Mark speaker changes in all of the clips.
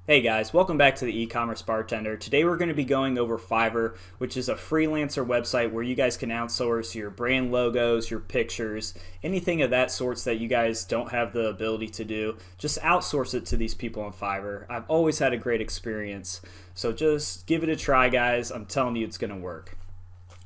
Speaker 1: Hey guys, welcome back to the e-commerce bartender. Today we're going to be going over Fiverr, which is a freelancer website where you guys can outsource your brand logos, your pictures, anything of that sorts that you guys don't have the ability to do. Just outsource it to these people on Fiverr. I've always had a great experience. So just give it a try, guys. I'm telling you it's going to work.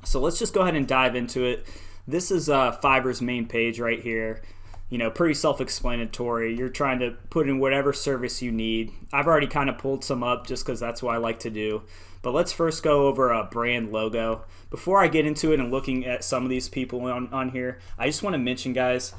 Speaker 1: So let's just go ahead and dive into it. This is Fiverr's main page right here. You know, pretty self-explanatory. You're trying to put in whatever service you need. I've already kind of pulled some up just because that's what I like to do. But let's first go over a brand logo. Before I get into it and looking at some of these people on here, I just want to mention, guys,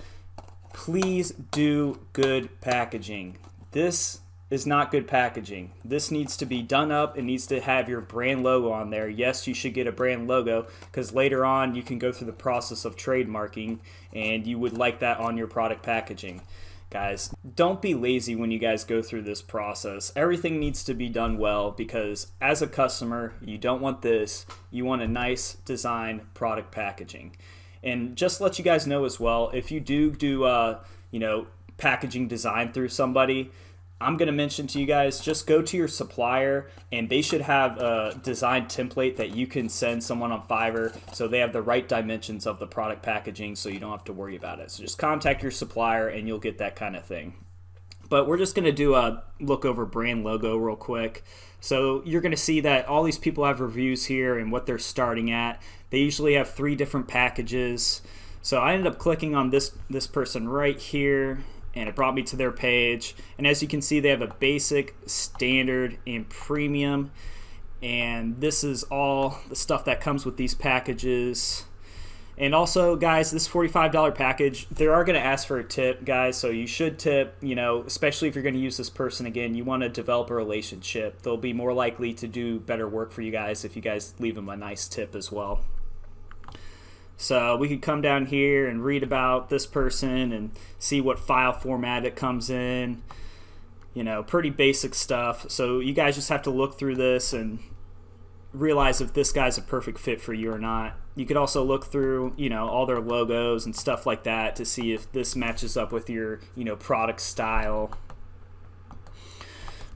Speaker 1: please do good packaging. This is not good packaging. This needs to be done up. It needs to have your brand logo on there. Yes, you should get a brand logo because later on you can go through the process of trademarking and you would like that on your product packaging. Guys, don't be lazy when you guys go through this process. Everything needs to be done well because as a customer, you don't want this. You want a nice design product packaging. And just to let you guys know as well, if you do packaging design through somebody, I'm going to mention to you guys, just go to your supplier and they should have a design template that you can send someone on Fiverr so they have the right dimensions of the product packaging so you don't have to worry about it. So just contact your supplier and you'll get that kind of thing. But we're just going to do a look over brand logo real quick. So you're going to see that all these people have reviews here and what they're starting at. They usually have 3 different packages. So I ended up clicking on this person right here, and it brought me to their page. And as you can see, they have a basic, standard, and premium. And this is all the stuff that comes with these packages. And also, guys, this $45 package, they are going to ask for a tip, guys. So you should tip, especially if you're going to use this person again. You want to develop a relationship. They'll be more likely to do better work for you guys if you guys leave them a nice tip as well. So we could come down here and read about this person and see what file format it comes in. Pretty basic stuff. So you guys just have to look through this and realize if this guy's a perfect fit for you or not. You could also look through, all their logos and stuff like that to see if this matches up with your, product style.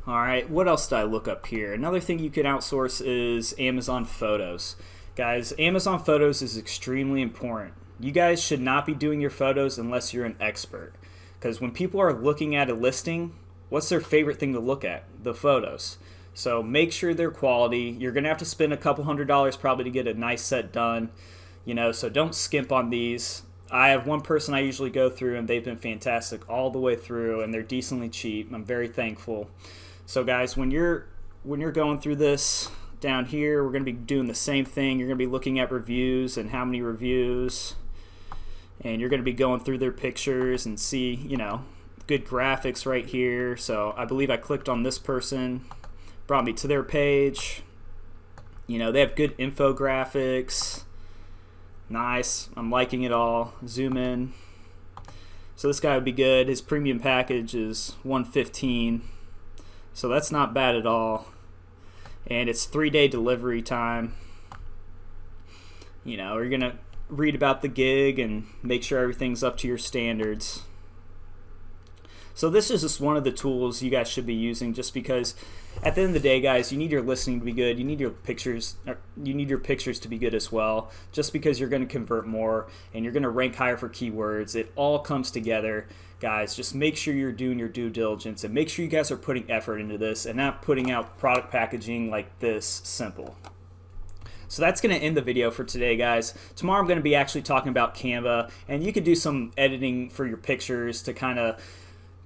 Speaker 1: All right, what else did I look up here? Another thing you can outsource is Amazon Photos. Guys, Amazon Photos is extremely important. You guys should not be doing your photos unless you're an expert. Because when people are looking at a listing, what's their favorite thing to look at? The photos. So make sure they're quality. You're going to have to spend a couple $100s probably to get a nice set done. So don't skimp on these. I have one person I usually go through and they've been fantastic all the way through and they're decently cheap. I'm very thankful. So guys, when you're going through this, down here, we're going to be doing the same thing. You're going to be looking at reviews and how many reviews. And you're going to be going through their pictures and see, good graphics right here. So I believe I clicked on this person, brought me to their page. They have good infographics. Nice. I'm liking it all. Zoom in. So this guy would be good. His premium package is $115. So that's not bad at all. And it's 3-day delivery time. You're going to read about the gig and make sure everything's up to your standards. So this is just one of the tools you guys should be using just because at the end of the day, guys, you need your listing to be good. You need your pictures to be good as well. Just because you're going to convert more and you're going to rank higher for keywords, it all comes together. Guys, just make sure you're doing your due diligence and make sure you guys are putting effort into this and not putting out product packaging like this simple. So that's going to end the video for today, guys. Tomorrow I'm going to be actually talking about Canva, and you could do some editing for your pictures to kind of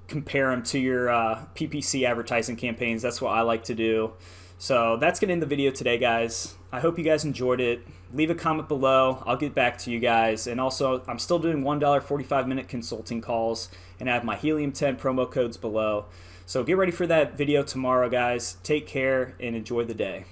Speaker 1: compare them to your PPC advertising campaigns. That's what I like to do. So that's going to end the video today, guys. I hope you guys enjoyed it. Leave a comment below. I'll get back to you guys. And also, I'm still doing $1 45-minute consulting calls, and I have my Helium 10 promo codes below. So get ready for that video tomorrow, guys. Take care and enjoy the day.